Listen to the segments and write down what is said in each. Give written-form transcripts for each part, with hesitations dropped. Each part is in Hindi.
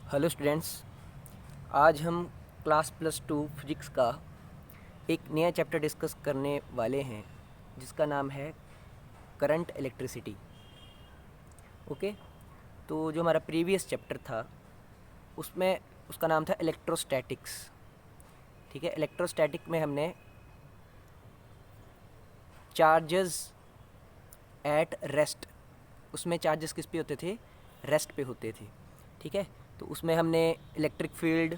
हेलो स्टूडेंट्स, आज हम क्लास +2 फिजिक्स का एक नया चैप्टर डिस्कस करने वाले हैं जिसका नाम है करंट इलेक्ट्रिसिटी। ओके, तो जो हमारा प्रीवियस चैप्टर था उसमें उसका नाम था इलेक्ट्रोस्टैटिक्स। ठीक है, इलेक्ट्रोस्टैटिक में हमने चार्जेस एट रेस्ट, उसमें चार्जेस किस पे होते थे? रेस्ट पे होते थे। ठीक है, तो उसमें हमने electric field,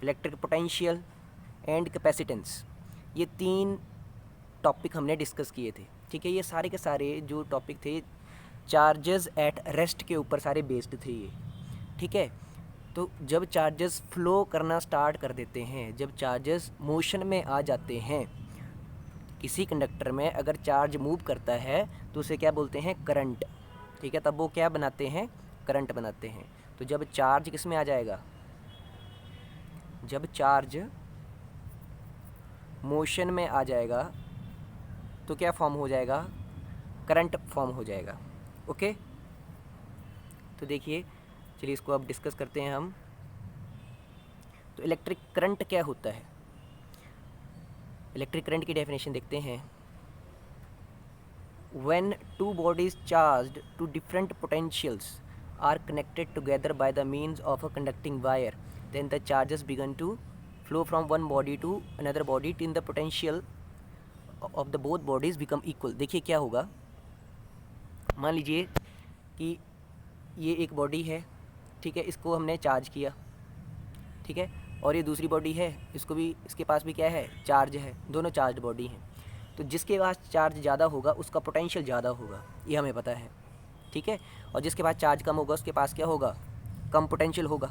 electric potential and capacitance, ये 3 टॉपिक हमने डिस्कस किए थे। ठीक है, ये सारे के सारे जो टॉपिक थे चार्जेस एट रेस्ट के ऊपर सारे बेस्ड थे ये। ठीक है, तो जब चार्जेस फ्लो करना स्टार्ट कर देते हैं, जब चार्जेस मोशन में आ जाते हैं, किसी कंडक्टर में अगर चार्ज मूव करता है तो उसे क्या बोलते हैं? करंट। ठीक है, तब वो क्या बनाते हैं? करंट बनाते हैं। तो जब चार्ज किस में आ जाएगा? जब चार्ज मोशन में आ जाएगा तो क्या फॉर्म हो जाएगा? करंट फॉर्म हो जाएगा। ओके, तो देखिए, चलिए इसको अब डिस्कस करते हैं हम। तो इलेक्ट्रिक करंट क्या होता है? इलेक्ट्रिक करंट की डेफिनेशन देखते हैं। When two bodies charged to different potentials are connected together by the means of a conducting wire, then the charges begin to flow from one body to another body till the potential of the both bodies become equal। देखिए क्या होगा, मान लीजिए कि ये एक बॉडी है, ठीक है, इसको हमने चार्ज किया, ठीक है, और ये दूसरी बॉडी है, इसको भी, इसके पास भी क्या है? चार्ज है, दोनों चार्ज बॉडी हैं। तो जिसके पास चार्ज ज़्यादा होगा उसका पोटेंशियल ज़्यादा होगा, ये हमें पता है। ठीक है, और जिसके पास चार्ज कम होगा उसके पास क्या होगा? कम पोटेंशियल होगा।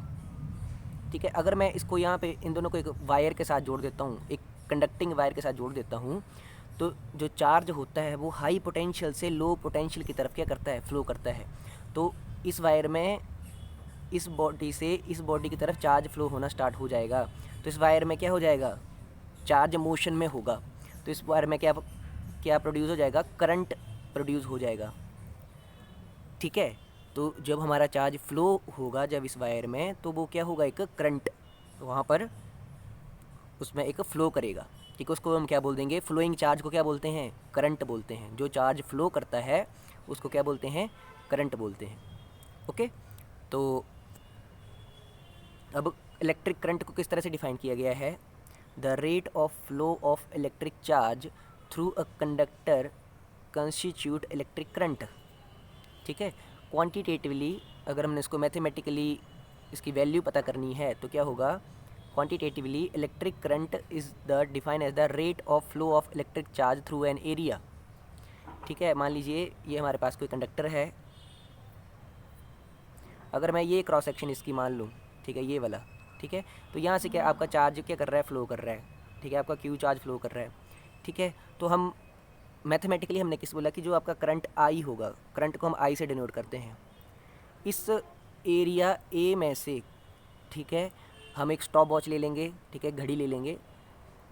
ठीक है, अगर मैं इसको यहाँ पे इन दोनों को एक वायर के साथ जोड़ देता हूँ, एक कंडक्टिंग वायर के साथ जोड़ देता हूँ, तो जो चार्ज होता है वो हाई पोटेंशियल से लो पोटेंशियल की तरफ क्या करता है? फ्लो करता है। तो इस वायर में इस बॉडी से इस बॉडी की तरफ चार्ज फ्लो होना स्टार्ट हो जाएगा। तो इस वायर में क्या हो जाएगा? चार्ज मोशन में होगा, तो इस वायर में क्या क्या प्रोड्यूस हो जाएगा? करंट प्रोड्यूस हो जाएगा। ठीक है, तो जब हमारा चार्ज फ्लो होगा जब इस वायर में, तो वो क्या होगा? एक करंट वहाँ पर उसमें एक फ़्लो करेगा। ठीक है, उसको हम क्या बोल देंगे? फ्लोइंग चार्ज को क्या बोलते हैं? करंट बोलते हैं। जो चार्ज फ्लो करता है उसको क्या बोलते हैं? करंट बोलते हैं। ओके, तो अब इलेक्ट्रिक करंट को किस तरह से डिफाइन किया गया है? The rate of flow of electric charge through a conductor constitute electric current. ठीक है, क्वांटिटेटिवली अगर हमने इसको मैथमेटिकली इसकी वैल्यू पता करनी है तो क्या होगा? Quantitatively electric current is the define as the rate of flow of electric charge through an area. ठीक है, मान लीजिए ये हमारे पास कोई कंडक्टर है, अगर मैं ये क्रॉस सेक्शन इसकी मान लूँ, ठीक है, ये वाला, ठीक है, तो यहाँ से क्या आपका चार्ज क्या कर रहा है? फ्लो कर रहा है। ठीक है, आपका क्यू चार्ज फ्लो कर रहा है। ठीक है, तो हम मैथमेटिकली हमने किस बोला कि जो आपका करंट आई होगा, करंट को हम आई से डिनोट करते हैं। इस एरिया ए में से, ठीक है, हम एक स्टॉप वॉच ले लेंगे, ठीक है, घड़ी ले लेंगे,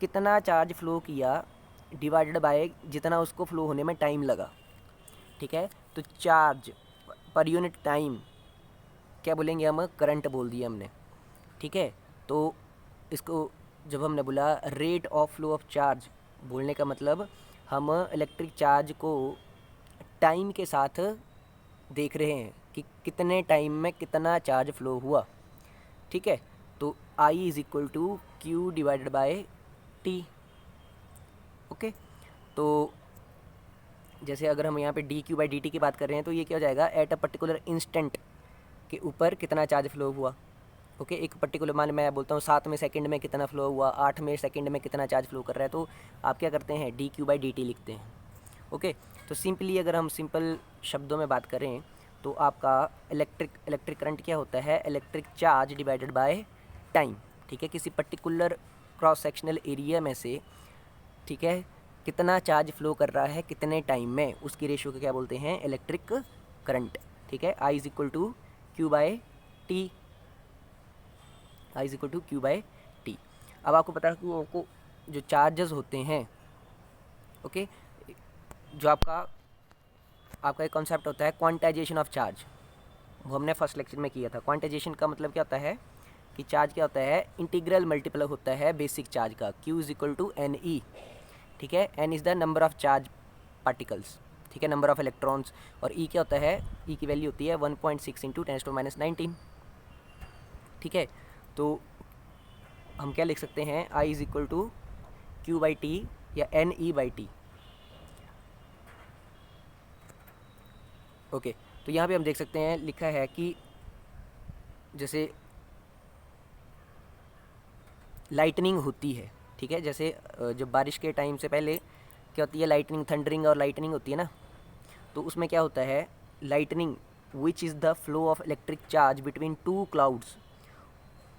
कितना चार्ज फ्लो किया डिवाइडेड बाय जितना उसको फ्लो होने में टाइम लगा। ठीक है, तो चार्ज पर यूनिट टाइम क्या बोलेंगे हम? करंट बोल दिया हमने। ठीक है, तो इसको जब हमने बोला rate of flow of charge, बोलने का मतलब हम इलेक्ट्रिक चार्ज को टाइम के साथ देख रहे हैं कि कितने टाइम में कितना चार्ज फ्लो हुआ। ठीक है, तो I is equal to Q divided by T. Okay, तो जैसे अगर हम यहाँ पे D Q by D T की बात कर रहे हैं तो ये क्या हो जाएगा? एट अ पर्टिकुलर इंस्टेंट के ऊपर कितना चार्ज फ्लो हुआ। ओके, एक पर्टिकुलर, मान मैं बोलता हूँ 7वें सेकंड में कितना फ्लो हुआ, 8वें सेकंड में कितना चार्ज फ्लो कर रहा है, तो आप क्या करते हैं? D Q by D T लिखते हैं। ओके, तो सिंपली अगर हम सिंपल शब्दों में बात करें तो आपका इलेक्ट्रिक करंट क्या होता है? Electric charge divided by time. ठीक है, किसी पर्टिकुलर क्रॉस सेक्शनल एरिया में से, ठीक है, कितना चार्ज फ्लो कर रहा है कितने टाइम में, उसकी रेशियो को क्या बोलते हैं? Electric current. ठीक है, I is equal to Q by T, I is equal to Q by T. अब आपको पता है कि आपको जो चार्जेस होते हैं, ओके, जो आपका एक कॉन्सेप्ट होता है क्वांटाइजेशन ऑफ चार्ज। वो हमने फर्स्ट लेक्चर में किया था। क्वांटाइजेशन का मतलब क्या होता है कि चार्ज क्या होता है, इंटीग्रल मल्टीपल होता है बेसिक चार्ज का, Q is equal to N E, ठीक है। N is the number of charge particles, ठीक है, नंबर ऑफ इलेक्ट्रॉन्स, और ई क्या होता है, ई की वैल्यू होती है 1.6 इंटू 10⁻⁹, ठीक है। तो हम क्या लिख सकते हैं, I is equal to Q by T या N E by T. Okay, तो यहाँ पे हम देख सकते हैं लिखा है कि जैसे लाइटनिंग होती है, ठीक है, जैसे जब बारिश के टाइम से पहले क्या होती है, लाइटनिंग, थंडरिंग और लाइटनिंग होती है ना, तो उसमें क्या होता है, lightning which is the flow of electric charge between two clouds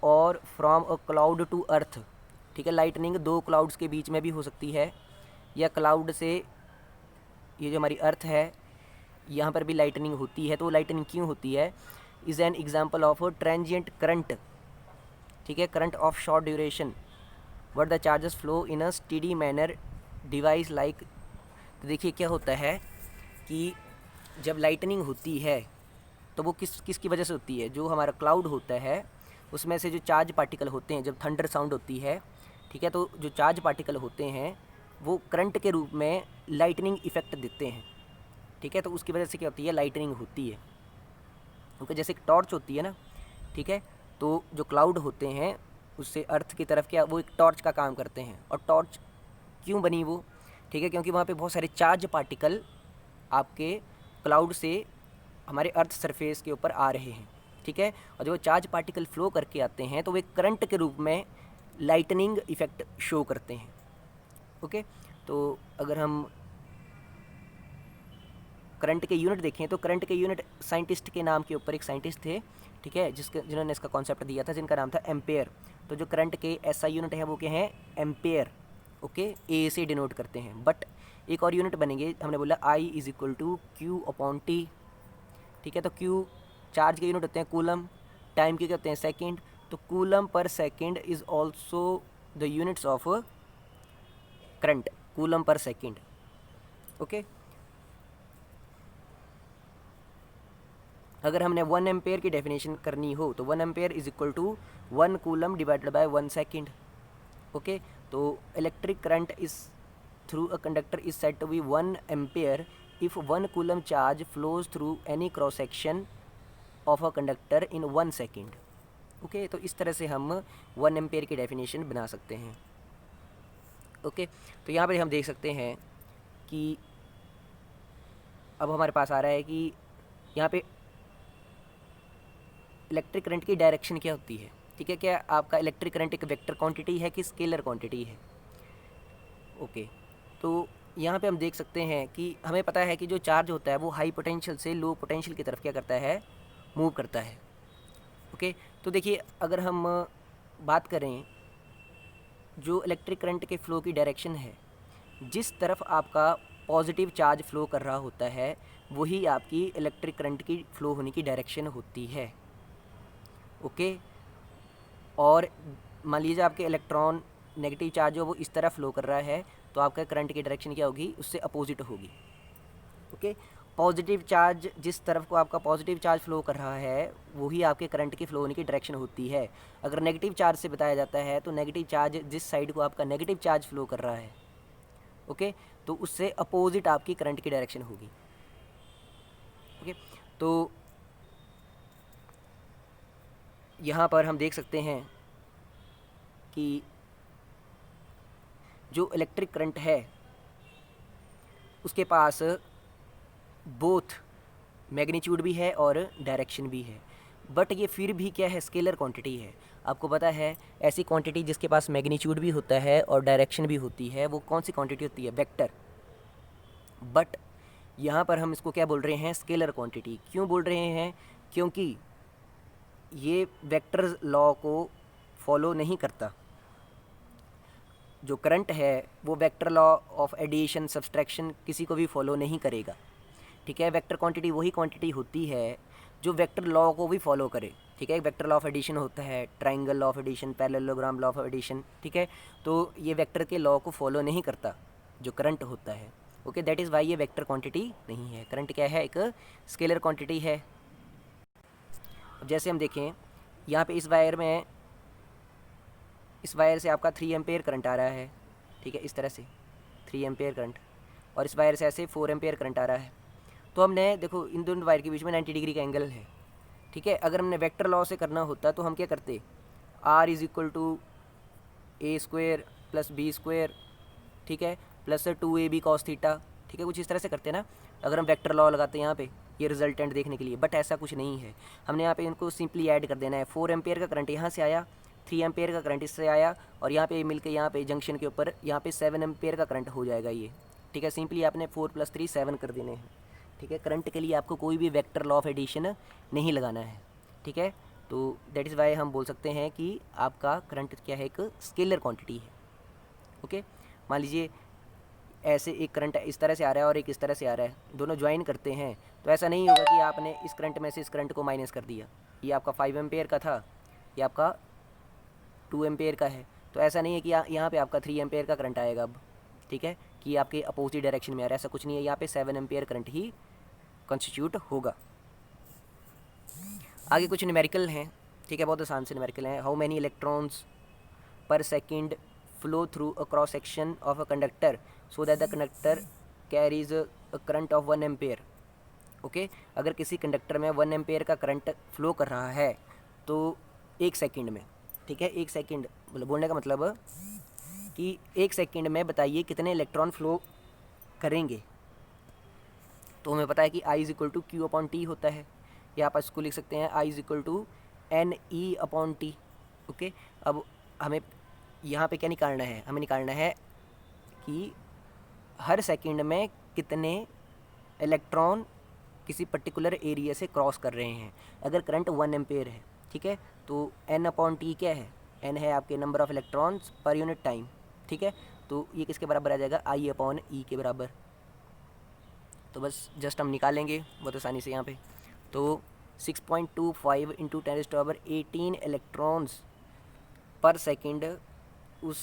और from a cloud to earth, ठीक है। लाइटनिंग दो क्लाउड्स के बीच में भी हो सकती है, या क्लाउड से, ये जो हमारी अर्थ है यहाँ पर भी लाइटनिंग होती है। तो लाइटनिंग क्यों होती है, is an example of transient current, ठीक है, current of short duration but the charges flow in a steady manner device like. तो देखिए क्या होता है कि जब लाइटनिंग होती है तो वो किसकी वजह से होती है, जो हमारा क्लाउड होता है उसमें से जो चार्ज पार्टिकल होते हैं, जब थंडर साउंड होती है, ठीक है, तो जो चार्ज पार्टिकल होते हैं वो करंट के रूप में लाइटनिंग इफेक्ट देते हैं, ठीक है। तो उसकी वजह से क्या होती है, लाइटनिंग होती है। क्योंकि जैसे एक टॉर्च होती है ना, ठीक है, तो जो क्लाउड होते हैं उससे अर्थ की तरफ क्या, वो एक टॉर्च का काम करते हैं। और टॉर्च क्यों बनी वो, ठीक है, क्योंकि वहाँ पे बहुत सारे चार्ज पार्टिकल आपके क्लाउड से हमारे अर्थ सरफेस के ऊपर आ रहे हैं, ठीक है। और जब वो चार्ज पार्टिकल फ्लो करके आते हैं तो वे करंट के रूप में लाइटनिंग इफेक्ट शो करते हैं। ओके, तो अगर हम करंट के यूनिट देखें तो करंट के यूनिट साइंटिस्ट के नाम के ऊपर एक साइंटिस्ट थे, ठीक है, जिन्होंने इसका कॉन्सेप्ट दिया था, जिनका नाम था एम्पेयर। तो जो करंट के एसआई यूनिट है वो क्या है, एम्पेयर, ओके, ए से डिनोट करते हैं। बट एक और यूनिट बनेंगे, हमने बोला I is equal to Q upon T, ठीक है। तो क्यू चार्ज के यूनिट होते हैं कूलम, टाइम के क्या होते हैं सेकेंड, तो coulomb per second is also the units of current, coulomb per second, okay. अगर हमने 1 एम्पेयर की डेफिनेशन करनी हो तो 1 ampere is equal to 1 coulomb divided by 1 second, okay. तो electric current is through a conductor is said to be 1 ampere if 1 coulomb charge flows through any cross section of a conductor in 1 second, okay. तो इस तरह से हम 1 एम्पेयर की डेफिनेशन बना सकते हैं, ओके। तो यहाँ पे हम देख सकते हैं कि अब हमारे पास आ रहा है कि यहाँ पे इलेक्ट्रिक करंट की डायरेक्शन क्या होती है, ठीक है। क्या आपका इलेक्ट्रिक करंट एक वेक्टर क्वांटिटी है कि स्केलर क्वांटिटी है, ओके। तो यहाँ पे हम देख सकते हैं कि हमें पता है कि जो चार्ज होता है वो हाई पोटेंशियल से लो पोटेंशियल की तरफ क्या करता है, मूव करता है, ओके। तो देखिए अगर हम बात करें जो इलेक्ट्रिक करंट के फ़्लो की डायरेक्शन है, जिस तरफ आपका पॉजिटिव चार्ज फ्लो कर रहा होता है वही आपकी इलेक्ट्रिक करंट की फ़्लो होने की डायरेक्शन होती है, ओके। और मान लीजिए आपके इलेक्ट्रॉन नेगेटिव चार्ज हो वो इस तरह फ्लो कर रहा है तो आपका करंट की डायरेक्शन क्या होगी, उससे अपोजिट होगी, ओके। पॉजिटिव चार्ज, जिस तरफ को आपका पॉजिटिव चार्ज फ्लो कर रहा है वही आपके करंट की फ्लो होने की डायरेक्शन होती है। अगर नेगेटिव चार्ज से बताया जाता है तो नेगेटिव चार्ज जिस साइड को आपका नेगेटिव चार्ज फ्लो कर रहा है, ओके, तो उससे अपोजिट आपकी करंट की डायरेक्शन होगी, ओके। तो यहाँ पर हम देख सकते हैं कि जो इलेक्ट्रिक करंट है उसके पास बोथ मैग्नीट्यूड भी है और डायरेक्शन भी है, बट ये फिर भी क्या है, स्केलर क्वांटिटी है। आपको पता है ऐसी क्वांटिटी जिसके पास मैग्नीट्यूड भी होता है और डायरेक्शन भी होती है वो कौन सी क्वांटिटी होती है, वेक्टर। बट यहाँ पर हम इसको क्या बोल रहे हैं, स्केलर क्वांटिटी। क्यों बोल रहे हैं, क्योंकि ये वेक्टर लॉ को फॉलो नहीं करता। जो करंट है वो vector law of addition subtraction किसी को भी फॉलो नहीं करेगा, ठीक है। वेक्टर क्वांटिटी वही क्वांटिटी होती है जो वेक्टर लॉ को भी फॉलो करे, ठीक है। वेक्टर लॉ ऑफ एडिशन होता है, triangle law of addition, parallelogram law of addition, ठीक है। तो ये वेक्टर के लॉ को फॉलो नहीं करता जो करंट होता है, ओके। दैट इज़ वाई ये वेक्टर क्वांटिटी नहीं है। करंट क्या है, एक स्केलर क्वांटिटी है, अब जैसे हम देखें यहाँ पे इस वायर से आपका 3 एम्पेयर करंट आ रहा है, ठीक है, इस तरह से 3 एम्पेयर करंट, और इस वायर से ऐसे 4 एम्पेयर करंट आ रहा है। तो हमने देखो इन दोनों वायर के बीच में 90 डिग्री का एंगल है, ठीक है। अगर हमने वेक्टर लॉ से करना होता तो हम क्या करते, R is equal to A square plus B square, ठीक है, प्लस 2ab cos थीटा, ठीक है, कुछ इस तरह से करते हैं ना अगर हम वेक्टर लॉ लगाते हैं यहाँ पे ये रिजल्टेंट देखने के लिए। बट ऐसा कुछ नहीं है, हमने यहाँ पे इनको सिंपली ऐड कर देना है। 4 एम्पेयर का करंट यहाँ से आया, 3 एम्पेयर का करंट इससे आया, और यहाँ पे मिलकर यहाँ पे जंक्शन के ऊपर यहाँ पे 7 एम्पेयर का करंट हो जाएगा ये, ठीक है। सिंपली आपने 4 + 3 7 कर देने हैं, ठीक है। करंट के लिए आपको कोई भी वेक्टर लॉ ऑफ एडिशन नहीं लगाना है, ठीक है। तो दैट इज़ वाई हम बोल सकते हैं कि आपका करंट क्या है, एक स्केलर क्वांटिटी है, ओके। मान लीजिए ऐसे एक करंट इस तरह से आ रहा है और एक इस तरह से आ रहा है, दोनों ज्वाइन करते हैं तो ऐसा नहीं होगा कि आपने इस करंट में से इस करंट को माइनस कर दिया। ये आपका 5 एम्पेयर का था, ये आपका 2 एम्पेयर का है, तो ऐसा नहीं है कि यहाँ पे आपका 3 एम्पेयर का करंट आएगा अब, ठीक है, कि आपके अपोजिट डायरेक्शन में आ रहा है, ऐसा कुछ नहीं है। यहाँ पे 7 एम्पेयर करंट ही कॉन्स्टिट्यूट होगा। आगे कुछ न्यूमेरिकल हैं, ठीक है, बहुत आसान से न्यूमेरिकल हैं। हाउ मैनी इलेक्ट्रॉन्स पर second flow through a cross section of a conductor so that the conductor carries a current of 1 ampere, okay. अगर किसी कंडक्टर में 1 एम्पेयर का करंट फ्लो कर रहा है तो 1 सेकंड में, ठीक है, 1 सेकंड बोलने का मतलब कि 1 सेकंड में बताइए कितने इलेक्ट्रॉन फ्लो करेंगे। तो हमें पता है कि I is equal to Q/T होता है, या आप इसको लिख सकते हैं I is equal to NE/T, okay. अब हमें यहाँ पे क्या निकालना है, हमें निकालना है कि हर सेकंड में कितने इलेक्ट्रॉन किसी पर्टिकुलर एरिया से क्रॉस कर रहे हैं। अगर करंट 1 एम्पेयर है, ठीक है, तो N/T क्या है, N है आपके number of electrons per unit time, ठीक है। तो ये किसके बराबर आ जाएगा, I/E के बराबर। तो बस जस्ट हम निकालेंगे बहुत आसानी से यहाँ पे। तो 6.25 × 10⁻18 इलेक्ट्रॉन्स पर सेकेंड उस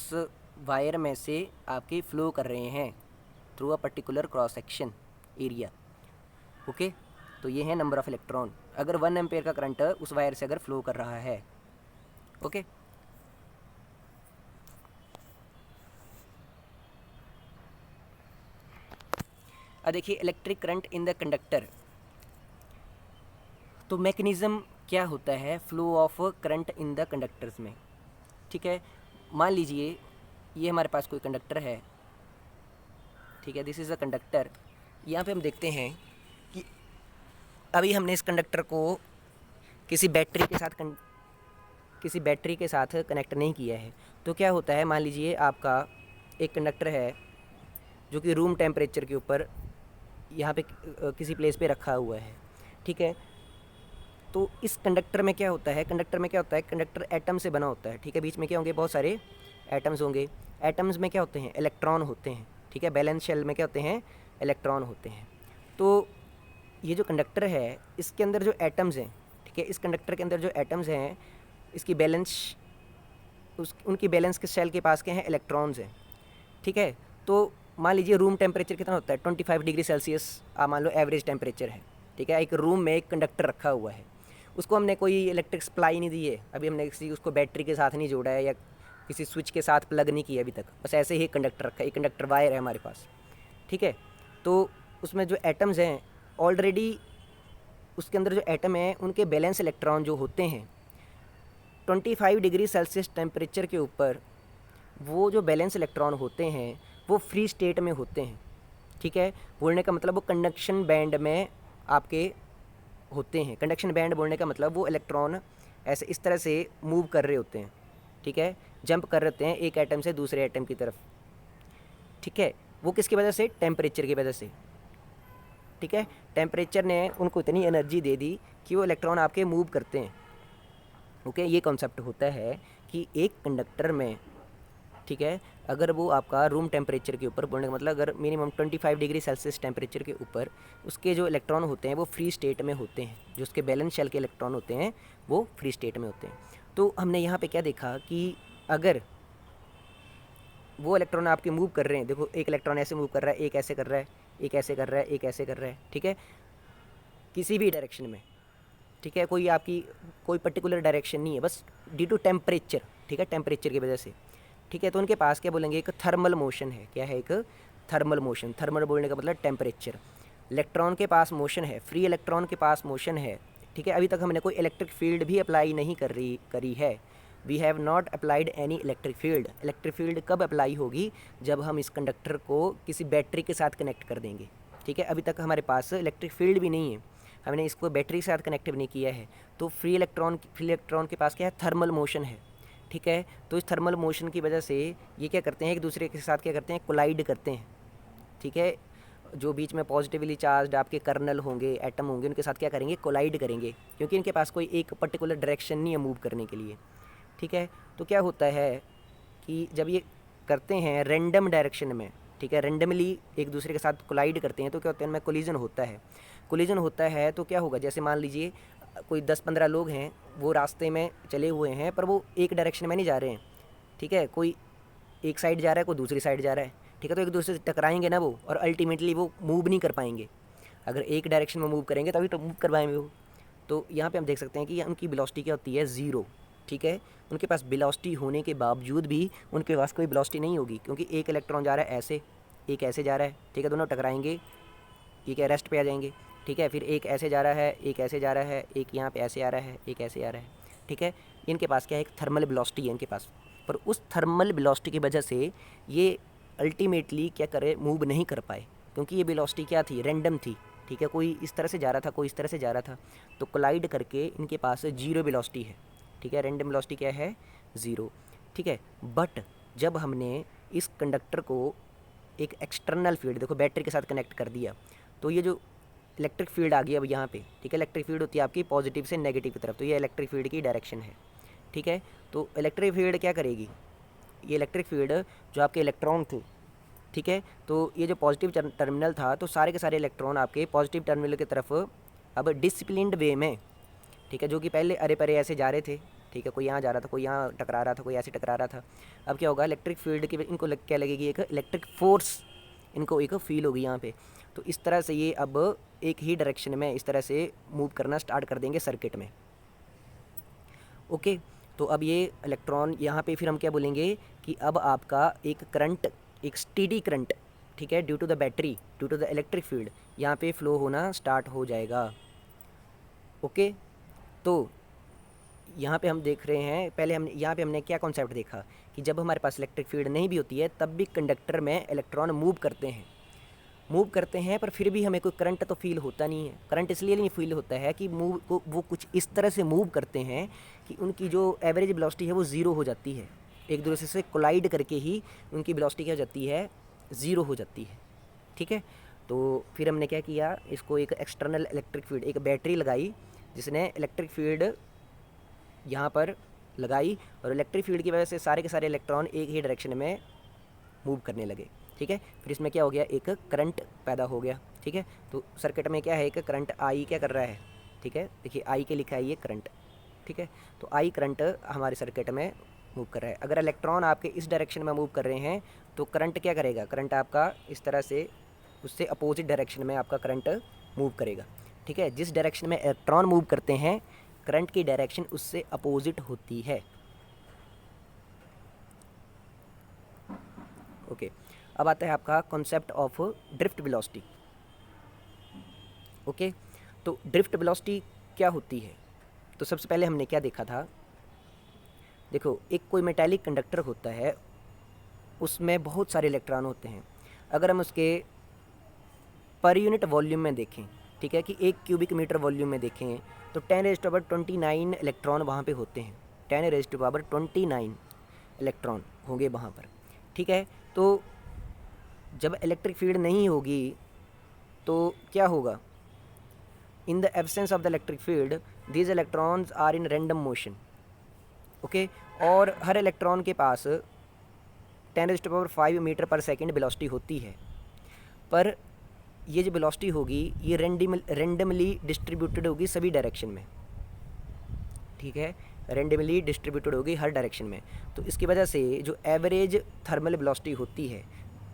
वायर में से आपके फ्लो कर रहे हैं through a particular cross section area, okay. तो ये है नंबर ऑफ़ इलेक्ट्रॉन अगर 1 एम्पेयर का करंट उस वायर से अगर फ्लो कर रहा है, ओके। अब देखिए electric current in the conductor, तो मैकेनिज़्म क्या होता है flow of current in the conductors में, ठीक है। मान लीजिए ये हमारे पास कोई कंडक्टर है, ठीक है, दिस इज़ अ कंडक्टर। यहाँ पे हम देखते हैं कि अभी हमने इस कंडक्टर को किसी बैटरी के साथ कनेक्ट नहीं किया है। तो क्या होता है, मान लीजिए आपका एक कंडक्टर है जो कि रूम टेम्परेचर के ऊपर यहाँ पे किसी प्लेस पे रखा हुआ है, ठीक है। तो इस कंडक्टर में क्या होता है, कंडक्टर एटम से बना होता है, ठीक है। बीच में क्या होंगे, बहुत सारे एटम्स होंगे। एटम्स में क्या होते हैं, इलेक्ट्रॉन होते हैं, ठीक है। बैलेंस शेल में क्या होते हैं, इलेक्ट्रॉन होते हैं। तो ये जो कंडक्टर है इसके अंदर जो एटम्स हैं, ठीक है, इस कंडक्टर के अंदर जो एटम्स हैं इसकी उनकी बैलेंस के शेल के पास क्या हैं, इलेक्ट्रॉन्स हैं, ठीक है। तो मान लीजिए रूम टेम्परेचर कितना होता है, 25 डिग्री सेल्सियस मान लो एवरेज टेम्परेचर है, ठीक है। एक रूम में एक कंडक्टर रखा हुआ है, उसको हमने कोई इलेक्ट्रिक सप्लाई नहीं दी है, अभी हमने उसको बैटरी के साथ नहीं जोड़ा है या किसी स्विच के साथ प्लग नहीं किया अभी तक, बस ऐसे ही कंडक्टर रखा है, एक कंडक्टर वायर है हमारे पास, ठीक है। तो उसमें जो एटम्स हैं ऑलरेडी उसके अंदर जो एटम हैं उनके बैलेंस इलेक्ट्रॉन जो होते हैं 25 डिग्री सेल्सियस टेम्परेचर के ऊपर, वो जो बैलेंस इलेक्ट्रॉन होते हैं वो फ्री स्टेट में होते हैं, ठीक है। बोलने का मतलब वो कंडक्शन बैंड में आपके होते हैं। कंडक्शन बैंड बोलने का मतलब वो इलेक्ट्रॉन ऐसे इस तरह से मूव कर रहे होते हैं, ठीक है, जंप कर रहे होते हैं एक एटम से दूसरे एटम की तरफ, ठीक है। वो किसकी वजह से, टेम्परेचर की वजह से, ठीक है। टेम्परेचर ने उनको इतनी एनर्जी दे दी कि वो इलेक्ट्रॉन आपके मूव करते हैं, ओके। ये कॉन्सेप्ट होता है कि एक कंडक्टर में, ठीक है, अगर वो आपका रूम टेम्परेचर के ऊपर, बोलने का मतलब अगर मिनिमम 25 डिग्री सेल्सियस टेम्परेचर के ऊपर उसके जो इलेक्ट्रॉन होते हैं वो फ्री स्टेट में होते हैं, जो उसके बैलेंस शेल के इलेक्ट्रॉन होते हैं वो फ्री स्टेट में होते हैं। तो हमने यहाँ पे क्या देखा कि अगर वो इलेक्ट्रॉन आपके मूव कर रहे हैं, देखो एक इलेक्ट्रॉन ऐसे मूव कर रहा है, एक ऐसे कर रहा है, एक ऐसे कर रहा है, एक ऐसे कर रहा है, ठीक है, किसी भी डायरेक्शन में, ठीक है, कोई आपकी कोई पर्टिकुलर डायरेक्शन नहीं है, बस ड्यू टू टेम्परेचर, ठीक है, टेम्परेचर की वजह से, ठीक है। तो उनके पास क्या बोलेंगे, एक थर्मल मोशन है। क्या है, एक थर्मल मोशन। थर्मल बोलने का मतलब टेम्परेचर। इलेक्ट्रॉन के पास मोशन है, फ्री इलेक्ट्रॉन के पास मोशन है, ठीक है। अभी तक हमने कोई इलेक्ट्रिक फील्ड भी अप्लाई नहीं करी है। We have not applied any electric field. Electric field कब अप्लाई होगी, जब हम इस कंडक्टर को किसी बैटरी के साथ कनेक्ट कर देंगे, ठीक है। अभी तक हमारे पास इलेक्ट्रिक फील्ड भी नहीं है, हमने इसको बैटरी के साथ कनेक्ट भी नहीं किया है। तो फ्री इलेक्ट्रॉन के पास क्या है, थर्मल मोशन है, ठीक है। तो इस थर्मल मोशन की वजह से ये क्या करते हैं, एक दूसरे के साथ क्या करते हैं, कोलाइड करते हैं, ठीक है। जो बीच में पॉजिटिवली चार्ज आपके कर्नल होंगे, एटम होंगे, उनके साथ क्या करेंगे, कोलाइड करेंगे, क्योंकि इनके पास कोई एक पर्टिकुलर डायरेक्शन नहीं है मूव करने के लिए, ठीक है। तो क्या होता है कि जब ये करते हैं रैंडम डायरेक्शन में, ठीक है, रैंडमली एक दूसरे के साथ कोलाइड करते हैं, तो क्या होता है, इनमें कोलिजन होता है। कोलिजन होता है तो क्या होगा, जैसे मान लीजिए कोई 10-15 लोग हैं, वो रास्ते में चले हुए हैं, पर वो एक डायरेक्शन में नहीं जा रहे हैं, ठीक है। कोई एक साइड जा रहा है, कोई दूसरी साइड जा रहा है, ठीक है। तो एक दूसरे से टकराएंगे ना वो, और अल्टीमेटली वो मूव नहीं कर पाएंगे। अगर एक डायरेक्शन में मूव करेंगे तभी तो मूव कर पाएंगे वो। तो यहाँ पे हम देख सकते हैं कि उनकी वेलोसिटी क्या होती है, ज़ीरो, ठीक है। उनके पास वेलोसिटी होने के बावजूद भी उनके पास कोई वेलोसिटी नहीं होगी, क्योंकि एक इलेक्ट्रॉन जा रहा है ऐसे, एक ऐसे जा रहा है, ठीक है। दोनों टकराएंगे, ये क्या, रेस्ट पे आ जाएंगे, ठीक है। फिर एक ऐसे जा रहा है, एक ऐसे जा रहा है, एक यहाँ पे ऐसे आ रहा है, एक ऐसे आ रहा है, ठीक है। इनके पास क्या है, एक थर्मल वेलोसिटी है इनके पास, पर उस थर्मल वेलोसिटी की वजह से ये अल्टीमेटली क्या करे, मूव नहीं कर पाए, क्योंकि ये वेलोसिटी क्या थी, रैंडम थी, ठीक है। कोई इस तरह से जा रहा था, कोई इस तरह से जा रहा था, तो कोलाइड करके इनके पास जीरो वेलोसिटी है, ठीक है। रैंडम वेलोसिटी क्या है, ज़ीरो, ठीक है। बट जब हमने इस कंडक्टर को एक एक्सटर्नल फील्ड, देखो बैटरी के साथ कनेक्ट कर दिया, तो ये जो इलेक्ट्रिक फील्ड आ गई अब यहाँ पे, ठीक है। इलेक्ट्रिक फील्ड होती है आपकी पॉजिटिव से नेगेटिव की तरफ, तो ये इलेक्ट्रिक फील्ड की डायरेक्शन है, ठीक है। तो इलेक्ट्रिक फील्ड क्या करेगी, ये इलेक्ट्रिक फील्ड जो आपके इलेक्ट्रॉन थे, ठीक है, तो ये जो पॉजिटिव टर्मिनल था, तो सारे के सारे इलेक्ट्रॉन आपके पॉजिटिव टर्मिनल की तरफ अब डिसिप्लिन्ड वे में, ठीक है, जो कि पहले अरे परे ऐसे जा रहे थे, ठीक है, कोई यहाँ जा रहा था, कोई यहाँ टकरा रहा था, कोई ऐसे टकरा रहा था। अब क्या होगा, इलेक्ट्रिक फील्ड की इनको क्या लगेगी, एक इलेक्ट्रिक फोर्स इनको एक फील होगी यहाँ पे। तो इस तरह से ये अब एक ही डायरेक्शन में इस तरह से मूव करना स्टार्ट कर देंगे सर्किट में, ओके। तो अब ये इलेक्ट्रॉन यहाँ पे फिर हम क्या बोलेंगे कि अब आपका एक करंट, एक स्टेडी करंट, ठीक है, due to the battery, due to the electric field यहाँ पे फ्लो होना स्टार्ट हो जाएगा, ओके। तो यहाँ पे हम देख रहे हैं, पहले हम यहाँ पे हमने क्या कॉन्सेप्ट देखा कि जब हमारे पास इलेक्ट्रिक फील्ड नहीं भी होती है, तब भी कंडक्टर में इलेक्ट्रॉन मूव करते हैं, पर फिर भी हमें कोई करंट तो फील होता नहीं है। करंट इसलिए नहीं फील होता है कि वो कुछ इस तरह से मूव करते हैं कि उनकी जो एवरेज वेलोसिटी है वो ज़ीरो हो जाती है, एक दूसरे से कोलाइड करके ही उनकी वेलोसिटी क्या हो जाती है, ज़ीरो हो जाती है, ठीक है। तो फिर हमने क्या किया, इसको एक एक्सटर्नल इलेक्ट्रिक फील्ड, एक बैटरी लगाई, जिसने इलेक्ट्रिक फील्ड यहाँ पर लगाई, और इलेक्ट्रिक फील्ड की वजह से सारे के सारे इलेक्ट्रॉन एक ही डायरेक्शन में मूव करने लगे, ठीक है। फिर इसमें क्या हो गया, एक करंट पैदा हो गया, ठीक है। तो सर्किट में क्या है, एक करंट आई क्या कर रहा है, ठीक है, देखिए आई के लिखा है ये करंट, ठीक है। तो आई करंट हमारे सर्किट में मूव कर रहा है। अगर इलेक्ट्रॉन आपके इस डायरेक्शन में मूव कर रहे हैं, तो करंट क्या करेगा, करंट आपका इस तरह से उससे अपोजिट डायरेक्शन में आपका करंट मूव करेगा, ठीक है। जिस डायरेक्शन में इलेक्ट्रॉन मूव करते हैं, करंट की डायरेक्शन उससे अपोजिट होती है, ओके। अब आता है आपका concept of drift velocity, okay. तो ड्रिफ्ट वेलोसिटी क्या होती है, तो सबसे पहले हमने क्या देखा था, देखो एक कोई मेटालिक कंडक्टर होता है, उसमें बहुत सारे इलेक्ट्रॉन होते हैं। अगर हम उसके पर यूनिट वॉल्यूम में देखें, ठीक है, कि 1 क्यूबिक मीटर वॉल्यूम में देखें, तो 10⁻29 इलेक्ट्रॉन वहाँ पे होते हैं, 10⁻29 इलेक्ट्रॉन होंगे वहाँ पर, ठीक है। तो जब इलेक्ट्रिक फील्ड नहीं होगी तो क्या होगा, in the absence of the electric field these electrons are in random motion, okay. और हर इलेक्ट्रॉन के पास 10⁵ मीटर पर सेकेंड वेलोसिटी होती है, पर ये जो वेलोसिटी होगी ये रैंडमली डिस्ट्रीब्यूटेड होगी सभी डायरेक्शन में, ठीक है, रैंडमली डिस्ट्रीब्यूटेड होगी हर डायरेक्शन में। तो इसकी वजह से जो एवरेज थर्मल वेलोसिटी होती है,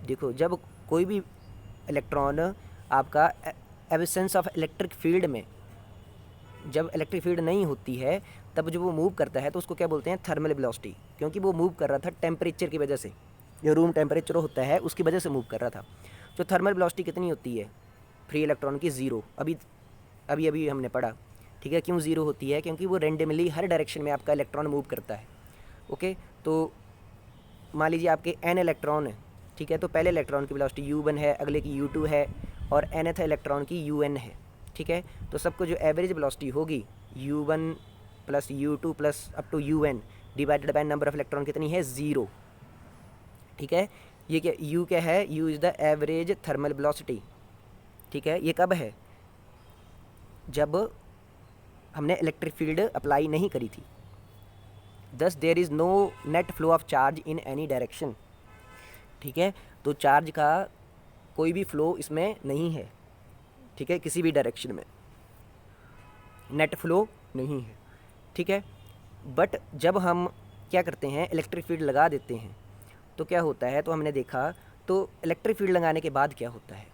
देखो जब कोई भी इलेक्ट्रॉन आपका एब्सेंस ऑफ इलेक्ट्रिक फील्ड में जब इलेक्ट्रिक फील्ड नहीं होती है तब जब वो मूव करता है तो उसको क्या बोलते हैं, थर्मल वेलोसिटी, क्योंकि वो मूव कर रहा था टेम्परेचर की वजह से, जो रूम टेम्परेचर होता है उसकी वजह से मूव कर रहा था। तो थर्मल वेलोसिटी कितनी होती है फ्री इलेक्ट्रॉन की, ज़ीरो। अभी अभी अभी हमने पढ़ा, ठीक है। क्यों ज़ीरो होती है? क्योंकि वो रेंडमली हर डायरेक्शन में आपका इलेक्ट्रॉन मूव करता है। ओके, तो मान लीजिए आपके n इलेक्ट्रॉन है, ठीक है, तो पहले इलेक्ट्रॉन की वेलोसिटी u1 है, अगले की u2 है, और nth इलेक्ट्रॉन की un है, ठीक है। तो सबको जो एवरेज वेलोसिटी होगी u1 plus u2 plus up to un divided by number of electron कितनी है, ज़ीरो, ठीक है। ये क्या u क्या है, u is the average thermal velocity, ठीक है। ये कब है? जब हमने इलेक्ट्रिक फील्ड अप्लाई नहीं करी थी। Thus there is no net flow of charge in any direction, ठीक है। तो चार्ज का कोई भी फ्लो इसमें नहीं है, ठीक है, किसी भी डायरेक्शन में नेट फ्लो नहीं है, ठीक है। बट जब हम क्या करते हैं, इलेक्ट्रिक फील्ड लगा देते हैं तो क्या होता है, तो हमने देखा, तो इलेक्ट्रिक फील्ड लगाने के बाद क्या होता है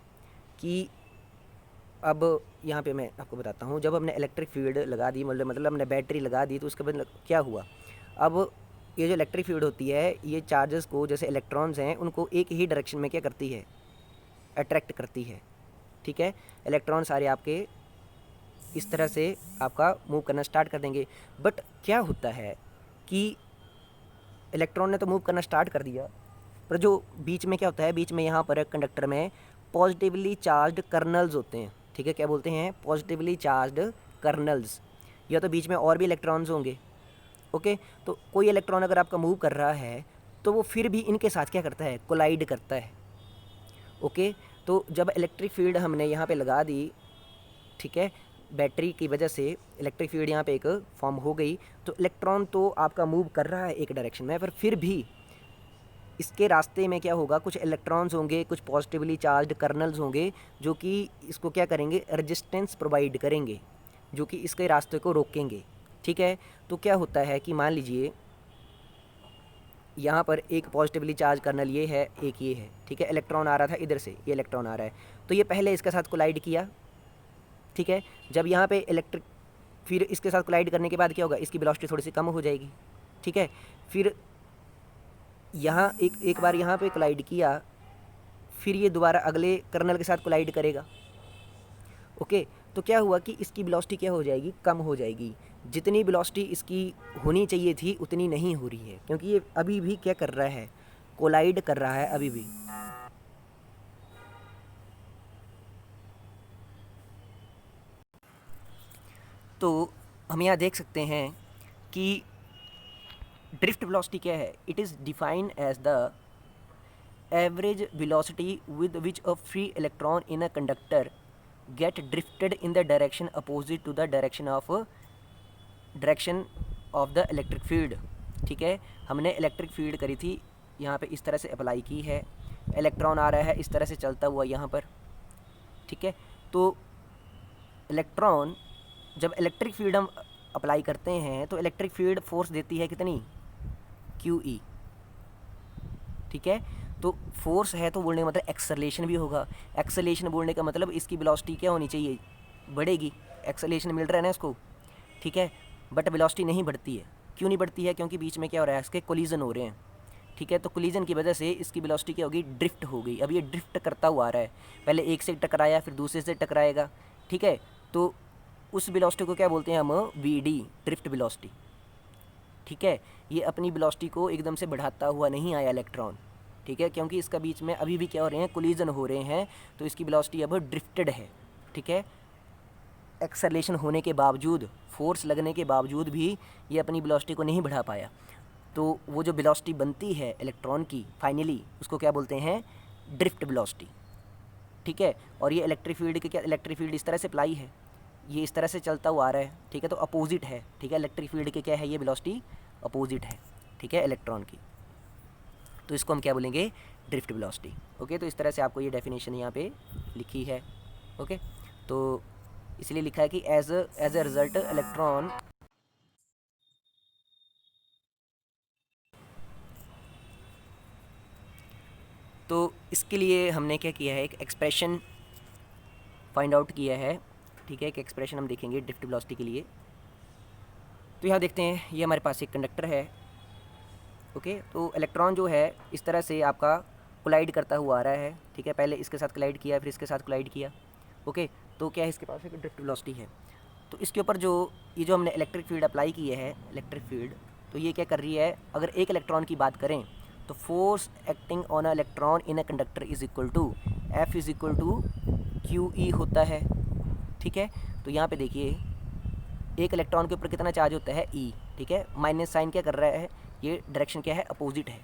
कि अब यहाँ पे मैं आपको बताता हूँ, जब हमने इलेक्ट्रिक फील्ड लगा दी, मतलब हमने बैटरी लगा दी, तो उसके बाद क्या हुआ, अब ये जो इलेक्ट्रिक फील्ड होती है ये चार्जेस को, जैसे इलेक्ट्रॉन्स हैं उनको एक ही डायरेक्शन में क्या करती है, अट्रैक्ट करती है, ठीक है। इलेक्ट्रॉन सारे आपके इस तरह से आपका मूव करना स्टार्ट कर देंगे। बट क्या होता है कि इलेक्ट्रॉन ने तो मूव करना स्टार्ट कर दिया, पर जो बीच में क्या होता है, बीच में यहाँ पर कंडक्टर में पॉजिटिवली चार्ज्ड कर्नल्स होते हैं, ठीक है। क्या बोलते हैं, पॉजिटिवली चार्ज्ड कर्नल्स, या तो बीच में और भी इलेक्ट्रॉन्स होंगे। ओके, तो कोई इलेक्ट्रॉन अगर आपका मूव कर रहा है तो वो फिर भी इनके साथ क्या करता है, कोलाइड करता है। ओके, तो जब इलेक्ट्रिक फील्ड हमने यहाँ पे लगा दी, ठीक है, बैटरी की वजह से इलेक्ट्रिक फील्ड यहाँ पे एक फॉर्म हो गई, तो इलेक्ट्रॉन तो आपका मूव कर रहा है एक डायरेक्शन में, पर फिर भी इसके रास्ते में क्या होगा, कुछ इलेक्ट्रॉन्स होंगे, कुछ पॉजिटिवली चार्ज्ड कर्नल्स होंगे जो कि इसको क्या करेंगे, रेजिस्टेंस प्रोवाइड करेंगे, जो कि इसके रास्ते को रोकेंगे, ठीक है। तो क्या होता है कि मान लीजिए यहाँ पर एक पॉजिटिवली चार्ज कर्नल ये है, एक ये है, ठीक है। इलेक्ट्रॉन आ रहा था इधर से, ये इलेक्ट्रॉन आ रहा है, तो ये पहले इसके साथ कोलाइड किया, ठीक है। जब यहाँ पे इलेक्ट्रिक, फिर इसके साथ कोलाइड करने के बाद क्या होगा, इसकी वेलोसिटी थोड़ी सी कम हो जाएगी, ठीक है। फिर यहाँ एक बार यहाँ पे कोलाइड किया, फिर ये दोबारा अगले कर्नल के साथ कोलाइड करेगा। ओके, तो क्या हुआ कि इसकी वेलोसिटी क्या हो जाएगी, कम हो जाएगी। जितनी वेलोसिटी इसकी होनी चाहिए थी उतनी नहीं हो रही है, क्योंकि ये अभी भी क्या कर रहा है, कोलाइड कर रहा है अभी भी। तो हम यहाँ देख सकते हैं कि ड्रिफ्ट वेलोसिटी क्या है, it is defined as the average velocity with which a free electron in a conductor get drifted in the direction opposite to the direction of the electric field, ठीक है। हमने इलेक्ट्रिक फील्ड करी थी, यहाँ पे इस तरह से अप्लाई की है, इलेक्ट्रॉन आ रहा है इस तरह से चलता हुआ यहाँ पर, ठीक है। तो इलेक्ट्रॉन, जब इलेक्ट्रिक फील्ड हम अप्लाई करते हैं तो इलेक्ट्रिक फील्ड फोर्स देती है कितनी, QE, ठीक है। तो फोर्स है तो बोलने का मतलब एक्सेलरेशन भी होगा, एक्सेलरेशन बोलने का मतलब इसकी वेलोसिटी क्या होनी चाहिए, बढ़ेगी, एक्सेलरेशन मिल रहा है ना इसको, ठीक है। बट वेलोसिटी नहीं बढ़ती है, क्यों नहीं बढ़ती है, क्योंकि बीच में क्या हो रहा है, इसके कोलिजन हो रहे हैं, ठीक है। तो कोलिजन की वजह से इसकी वेलोसिटी क्या होगी, ड्रिफ्ट हो गई। अब ये ड्रिफ्ट करता हुआ आ रहा है, पहले एक से टकराया फिर दूसरे से टकराएगा, ठीक है। तो उस वेलोसिटी को क्या बोलते हैं हम, VD, ड्रिफ्ट वेलोसिटी, ठीक है। ये अपनी वेलोसिटी को एकदम से बढ़ाता हुआ नहीं आया इलेक्ट्रॉन, ठीक है, क्योंकि इसका बीच में अभी भी क्या हो रहे हैं, कोलिजन हो रहे हैं, तो इसकी वेलोसिटी अब ड्रिफ्टेड है, ठीक है। एक्सेलरेशन होने के बावजूद, फोर्स लगने के बावजूद भी ये अपनी वेलोसिटी को नहीं बढ़ा पाया, तो वो जो वेलोसिटी बनती है इलेक्ट्रॉन की फाइनली, उसको क्या बोलते हैं, ड्रिफ्ट वेलोसिटी, ठीक है। और ये इलेक्ट्रिक फील्ड के क्या, इलेक्ट्रिक फील्ड इस तरह से अप्लाई है, ये इस तरह से चलता हुआ आ रहा है, ठीक है, तो अपोजिट है, ठीक है। इलेक्ट्रिक फील्ड के क्या है, ये वेलोसिटी अपोजिट है, ठीक है, इलेक्ट्रॉन की, तो इसको हम क्या बोलेंगे, ड्रिफ्ट वेलोसिटी। ओके, तो इस तरह से आपको ये डेफिनेशन यहाँ पे लिखी है। ओके, तो इसलिए लिखा है कि एज ए रिजल्ट इलेक्ट्रॉन, तो इसके लिए हमने क्या किया है, एक एक्सप्रेशन फाइंड आउट किया है ठीक है, एक एक्सप्रेशन हम देखेंगे ड्रिफ्ट वेलोसिटी के लिए। तो यहाँ देखते हैं, ये हमारे पास एक कंडक्टर है। ओके, तो इलेक्ट्रॉन जो है इस तरह से आपका कोलाइड करता हुआ आ रहा है। ठीक है, पहले इसके साथ कोलाइड किया, फिर इसके साथ कोलाइड किया। ओके, तो क्या है, इसके पास एक ड्रिफ्ट वेलोसिटी है। तो इसके ऊपर जो ये जो हमने इलेक्ट्रिक फील्ड अप्लाई की है, इलेक्ट्रिक फील्ड, तो ये क्या कर रही है, अगर एक इलेक्ट्रॉन की बात करें तो force acting on a electron in a conductor is equal to F is equal to Q E होता है। ठीक है, तो यहाँ पे देखिए एक इलेक्ट्रॉन के ऊपर कितना चार्ज होता है, ई। ठीक है, माइनस साइन क्या कर रहा है, ये डायरेक्शन क्या है, अपोजिट है।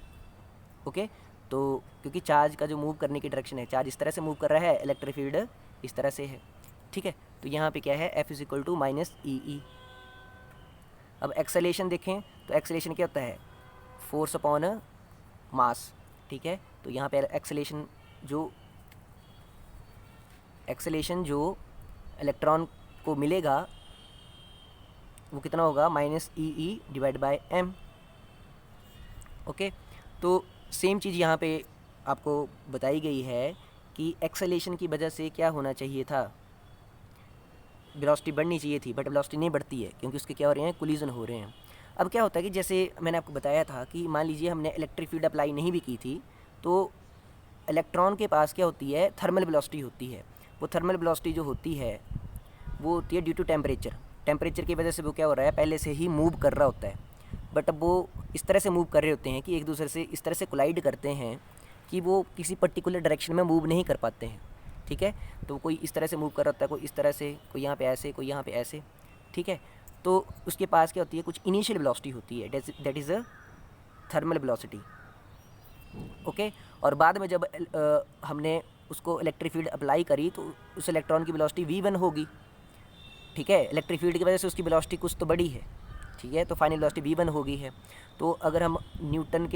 ओके, तो क्योंकि चार्ज का जो मूव करने की डायरेक्शन है, चार्ज इस तरह से मूव कर रहा है, इलेक्ट्रिक फील्ड इस तरह से है। ठीक है, तो यहाँ पे क्या है, F is equal to minus E E. अब एक्सेलेरेशन देखें तो एक्सेलेरेशन क्या होता है, फोर्स अपॉन मास। ठीक है, तो यहाँ पे एक्सेलेरेशन जो इलेक्ट्रॉन को मिलेगा वो कितना होगा, minus E E divide by M. Okay, तो सेम चीज़ यहाँ पे आपको बताई गई है कि एक्सेलेरेशन की वजह से क्या होना चाहिए था, वेलोसिटी बढ़नी चाहिए थी, बट वेलोसिटी नहीं बढ़ती है क्योंकि उसके क्या हो रहे हैं, कोलिजन हो रहे हैं। अब क्या होता है कि जैसे मैंने आपको बताया था कि मान लीजिए हमने इलेक्ट्रिक फील्ड अप्लाई नहीं भी की थी, तो इलेक्ट्रॉन के पास क्या होती है, थर्मल वेलोसिटी होती है। वो थर्मल वेलोसिटी जो होती है वो होती है ड्यू टू टेम्परेचर की वजह से वो क्या हो रहा है, पहले से ही मूव कर रहा होता है। बट अब वो इस तरह से मूव कर रहे होते हैं कि एक दूसरे से इस तरह से कोलाइड करते हैं कि वो किसी पर्टिकुलर डायरेक्शन में मूव नहीं कर पाते हैं। ठीक है, तो कोई इस तरह से मूव कर रहा होता है, कोई इस तरह से, कोई यहाँ पे ऐसे, कोई यहाँ पे ऐसे। ठीक है, तो उसके पास क्या होती है, कुछ इनिशियल वेलोसिटी होती है, that is a thermal velocity. Okay, और बाद में जब हमने उसको इलेक्ट्रिक फील्ड अप्लाई करी तो उस इलेक्ट्रॉन की वेलोसिटी v1 होगी। ठीक है, इलेक्ट्रिक फील्ड की वजह से उसकी वेलोसिटी कुछ तो बड़ी है। ठीक है, तो फाइनल वेलोसिटी v1 होगी है। तो अगर हम न्यूटन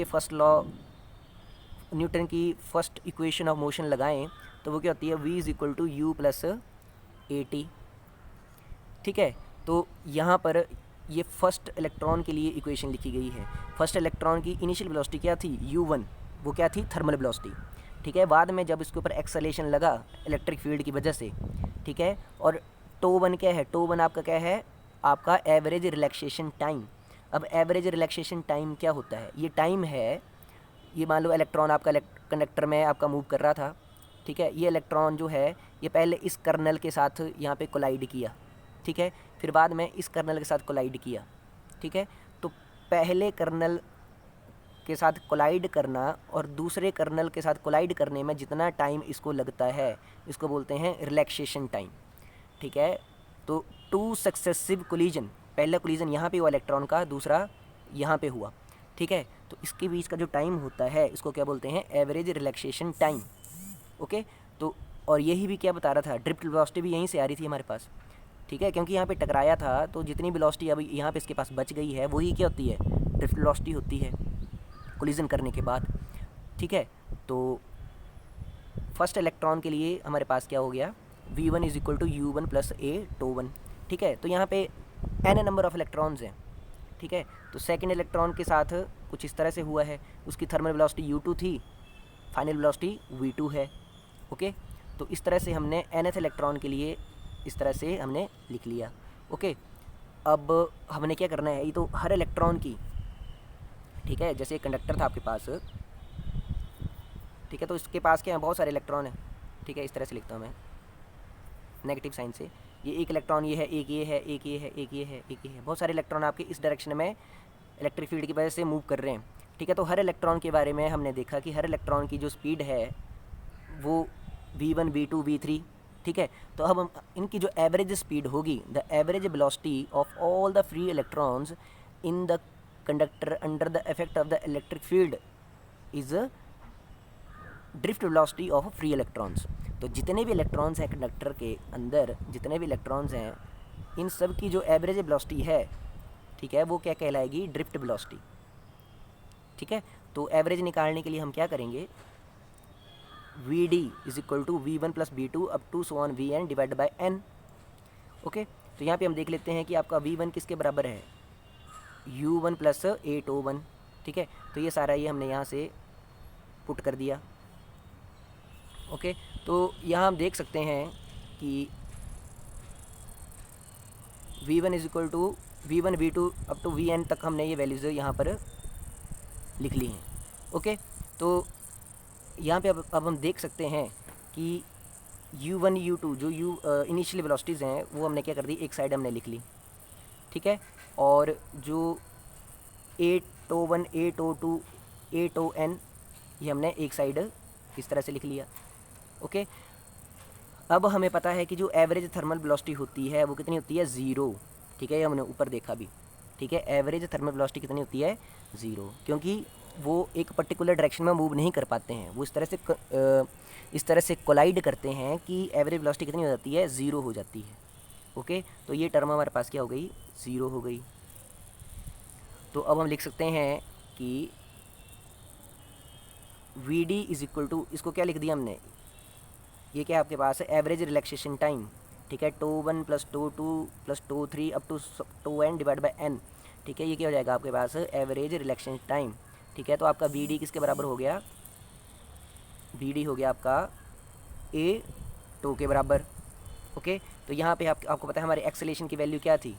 की फर्स्ट इक्वेशन ऑफ मोशन लगाएं तो वो क्या होती है, v is equal to U plus A T. ठीक है, तो यहाँ पर ये फर्स्ट इलेक्ट्रॉन के लिए इक्वेशन लिखी गई है। फर्स्ट इलेक्ट्रॉन की इनिशियल वेलोसिटी क्या थी, u1, वो क्या थी, थर्मल वेलोसिटी। ठीक है, बाद में जब इसके ऊपर एक्सेलेरेशन लगा इलेक्ट्रिक फील्ड की वजह से, ठीक है, और τ1 क्या है, τ1 आपका क्या है, आपका एवरेज रिलैक्सेशन टाइम। अब एवरेज रिलैक्सेशन टाइम क्या होता है, ये टाइम है, ये मान लो इलेक्ट्रॉन आपका कंडक्टर में आपका मूव कर रहा था। ठीक है, ये इलेक्ट्रॉन जो है ये पहले इस कर्नल के साथ यहाँ पे कोलाइड किया। ठीक है, फिर बाद में इस कर्नल के साथ कोलाइड किया। ठीक है, तो पहले कर्नल के साथ कोलाइड करना और दूसरे कर्नल के साथ कोलाइड करने में जितना टाइम इसको लगता है, इसको बोलते हैं रिलैक्सेशन टाइम। ठीक है, तो टू सक्सेसिव कोलिजन, पहला कोलिजन यहाँ पे हुआ इलेक्ट्रॉन का, दूसरा यहाँ पे हुआ। ठीक है, तो इसके बीच का जो टाइम होता है इसको क्या बोलते हैं, एवरेज रिलैक्सेशन टाइम। ओके, तो और यही भी क्या बता रहा था, ड्रिफ्ट वेलोसिटी भी यहीं से आ रही थी हमारे पास। ठीक है, क्योंकि यहाँ पे टकराया था तो जितनी वेलोसिटी अभी यहाँ पे इसके पास बच गई है वही क्या होती है, ड्रिफ्ट वेलोसिटी होती है कोलिजन करने के बाद। ठीक है, तो फर्स्ट इलेक्ट्रॉन के लिए हमारे पास क्या हो गया, v1 is equal to u1 plus A τ1। ठीक है, तो यहाँ पे n नंबर ऑफ इलेक्ट्रॉन्स हैं। ठीक है, तो सेकंड इलेक्ट्रॉन के साथ कुछ इस तरह से हुआ है, उसकी थर्मल वेलोसिटी u2 थी, फाइनल वेलोसिटी v2 है। ओके, तो इस तरह से हमने nth इलेक्ट्रॉन के लिए इस तरह से हमने लिख लिया। ओके, अब हमने क्या करना है, ये तो हर इलेक्ट्रॉन की, ठीक है, जैसे कंडक्टर था आपके पास, ठीक है, तो इसके पास क्या है, बहुत सारे इलेक्ट्रॉन हैं। ठीक है, इस तरह से लिखता हूँ मैं नेगेटिव साइन से, ये एक इलेक्ट्रॉन ये है, एक ये है, एक ये है, एक ये है, एक ये है, बहुत सारे इलेक्ट्रॉन आपके इस डायरेक्शन में इलेक्ट्रिक फील्ड की वजह से मूव कर रहे हैं। ठीक है, तो हर इलेक्ट्रॉन के बारे में हमने देखा कि हर इलेक्ट्रॉन की जो स्पीड है वो v1 v2 v3। ठीक है, तो अब हम इनकी जो एवरेज स्पीड होगी, the average velocity of all the free electrons in the conductor under the effect of the electric field is drift velocity of free electrons. तो जितने भी इलेक्ट्रॉन्स हैं कंडक्टर के अंदर, जितने भी इलेक्ट्रॉन्स हैं, इन सब की जो एवरेज वेलोसिटी है, ठीक है, वो क्या कहलाएगी, ड्रिफ्ट वेलोसिटी। ठीक है, तो एवरेज निकालने के लिए हम क्या करेंगे, V D is equal to V one plus V two up to so on V N divide by N. Okay, तो यहाँ पे हम देख लेते हैं कि आपका वी वन किसके बराबर है, U one plus A T one. ठीक है, तो ये सारा ये हमने यहाँ से पुट कर दिया। ओके, तो यहाँ हम देख सकते हैं कि v1 is equal to v1 v2 up to vn तक हमने ये वैल्यूज़ यहाँ पर लिख ली हैं। ओके, तो यहाँ पे अब हम देख सकते हैं कि u1 u2 जो इनिशियल वेलोसिटीज़ हैं वो हमने क्या कर दी, एक साइड हमने लिख ली, ठीक है। और जो a*1 a*2 a*n ये हमने एक साइड इस तरह से लिख लिया। ओके, अब हमें पता है कि जो एवरेज थर्मल वेलोसिटी होती है वो कितनी होती है, 0, ठीक है। ये हमने ऊपर देखा भी, ठीक है। एवरेज थर्मल वेलोसिटी कितनी होती है, 0, क्योंकि वो एक पर्टिकुलर डायरेक्शन में मूव नहीं कर पाते हैं, वो इस तरह से कोलाइड करते हैं कि एवरेज वेलोसिटी कितनी हो जाती है, 0 हो जाती है। ओके, तो ये टर्म हमारे पास क्या हो गई, 0 हो गई। तो अब हम लिख सकते हैं कि V D is equal to, इसको क्या लिख दिया हमने, ये क्या आपके पास है, एवरेज रिलैक्सेशन टाइम, ठीक है। τ1 + τ2 + τ3 up to τn divide by n, ठीक है। ये क्या हो जाएगा आपके पास, एवरेज रिलैक्सेशन टाइम, ठीक है। तो आपका वी डी किसके बराबर हो गया, वी डी हो गया आपका a2 के बराबर। ओके, तो यहाँ पे आपको पता है हमारे एक्सेलेरेशन की वैल्यू क्या थी,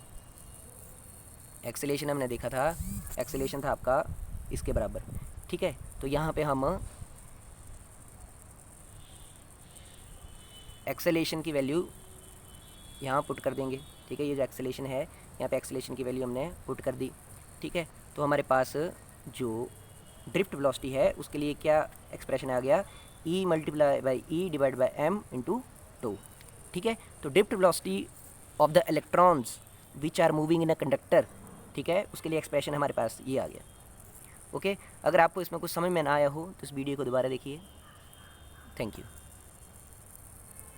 एक्सेलेरेशन हमने देखा था, एक्सेलेरेशन था आपका इसके बराबर, ठीक है। तो यहाँ पे हम एक्सेलेरेशन की वैल्यू यहाँ पुट कर देंगे, ठीक है। ये जो एक्सेलेरेशन है यहाँ पे एक्सेलेरेशन की वैल्यू हमने पुट कर दी, ठीक है। तो हमारे पास जो ड्रिफ्ट वेलोसिटी है उसके लिए क्या एक्सप्रेशन आ गया, E × E divide by m into two, ठीक है। तो drift velocity of the electrons which are moving in a conductor, ठीक है, उसके लिए एक्सप्रेशन हमारे पास ये आ गया। ओके, अगर आपको इसमें कुछ समझ में ना आया हो तो इस वीडियो को दोबारा देखिए। Thank you.